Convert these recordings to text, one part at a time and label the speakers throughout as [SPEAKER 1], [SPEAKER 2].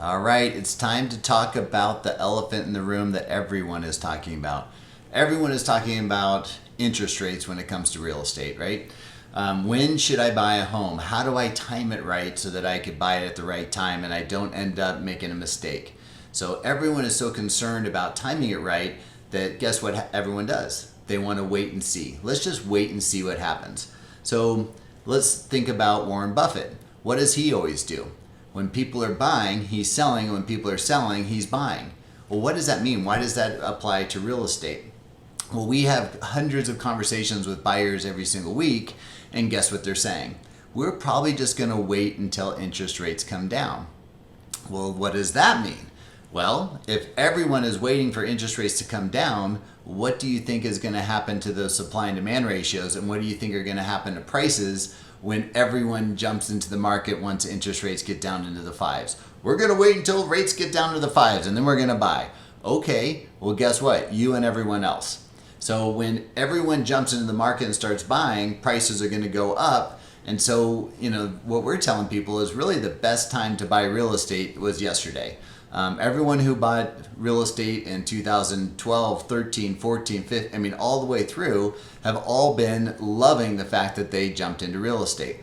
[SPEAKER 1] All right, it's time to talk about the elephant in the room that everyone is talking about. Everyone is talking about interest rates when it comes to real estate, right? When should I buy a home? How do I time it right so that I could buy it at the right time and I don't end up making a mistake? So everyone is so concerned about timing it right that guess what everyone does? They want to wait and see. Let's just wait and see what happens. So let's think about Warren Buffett. What does he always do? When people are buying, he's selling. When people are selling, he's buying. Well, what does that mean? Why does that apply to real estate? Well, we have hundreds of conversations with buyers every single week, and guess what they're saying? We're probably just going to wait until interest rates come down. Well, what does that mean? Well, if everyone is waiting for interest rates to come down, what do you think is going to happen to those supply and demand ratios, and what do you think are going to happen to prices when everyone jumps into the market once interest rates get down into the fives? We're going to wait until rates get down to the fives and then we're going to buy. Okay, well guess what? You and everyone else. So when everyone jumps into the market and starts buying, prices are going to go up. And so, what we're telling people is really the best time to buy real estate was yesterday. Everyone who bought real estate in 2012, 13, 14, 15, all the way through have all been loving the fact that they jumped into real estate.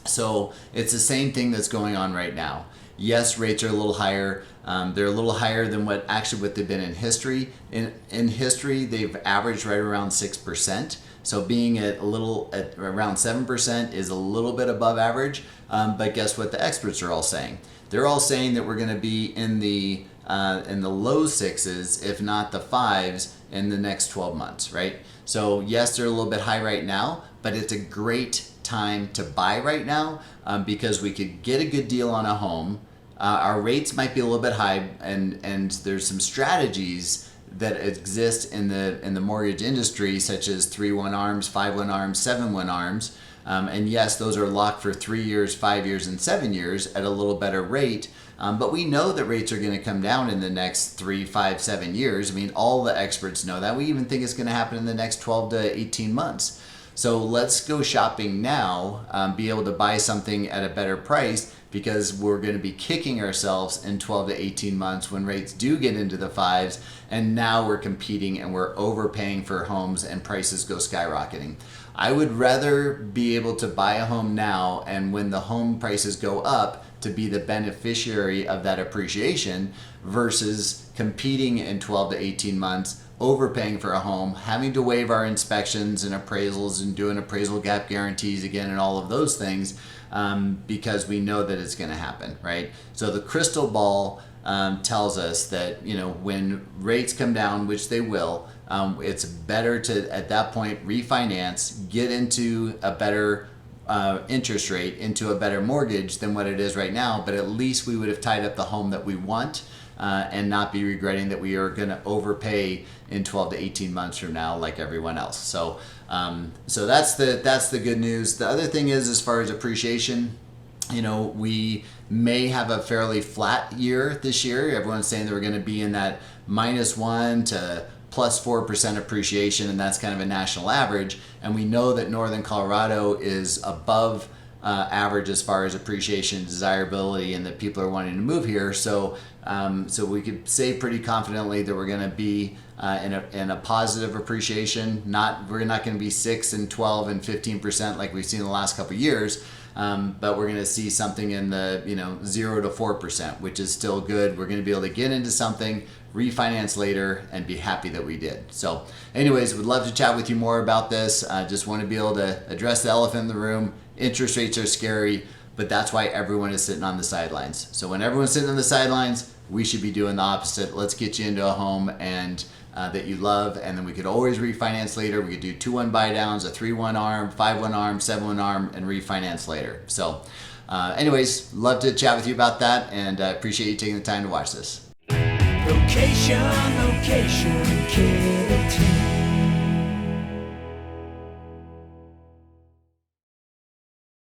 [SPEAKER 1] So it's the same thing that's going on right now. Yes, rates are a little higher. They're a little higher than what they've been in history. In history, they've averaged right around 6%. So being at around 7% is a little bit above average. But guess what the experts are all saying? They're all saying that we're going to be in the low sixes, if not the fives, in the next 12 months, right? So yes, they're a little bit high right now, but it's a great time to buy right now because we could get a good deal on a home. Our rates might be a little bit high, and there's some strategies that exist in the mortgage industry, such as 3-1 ARMs, 5-1 ARMs, 7-1 ARMs. And yes, those are locked for 3 years, 5 years, and 7 years at a little better rate. But we know that rates are going to come down in the next 3, 5, 7 years. All the experts know that. We even think it's going to happen in the next 12 to 18 months. So let's go shopping now, be able to buy something at a better price, because we're going to be kicking ourselves in 12 to 18 months when rates do get into the fives, and now we're competing and we're overpaying for homes and prices go skyrocketing. I would rather be able to buy a home now, and when the home prices go up, to be the beneficiary of that appreciation versus competing in 12 to 18 months, overpaying for a home, having to waive our inspections and appraisals and doing appraisal gap guarantees again and all of those things because we know that it's going to happen, right? So the crystal ball tells us that, when rates come down, which they will, it's better to, at that point, refinance, get into a better interest rate, into a better mortgage than what it is right now. But at least we would have tied up the home that we want and not be regretting that we are going to overpay in 12 to 18 months from now like everyone else. So that's the good news. The other thing is, as far as appreciation, we may have a fairly flat year this year. Everyone's saying that we're going to be in that -1 to +4% appreciation, and that's kind of a national average. And we know that Northern Colorado is above average as far as appreciation, desirability, and that people are wanting to move here. So we could say pretty confidently that we're going to be in a positive appreciation. We're not going to be 6 and 12 and 15% like we've seen in the last couple of years. But we're going to see something in the 0 to 4%, which is still good. We're going to be able to get into something, refinance later, and be happy that we did. So anyways, would love to chat with you more about this. Just want to be able to address the elephant in the room. Interest rates are scary, but that's why everyone is sitting on the sidelines. So when everyone's sitting on the sidelines, we should be doing the opposite. Let's get you into a home and that you love, and then we could always refinance later. We could do 2-1 buy downs, a 3-1 ARM, 5-1 ARM, 7-1 ARM, and refinance later. So anyways, love to chat with you about that, and I appreciate you taking the time to watch this.
[SPEAKER 2] Location, Kittle.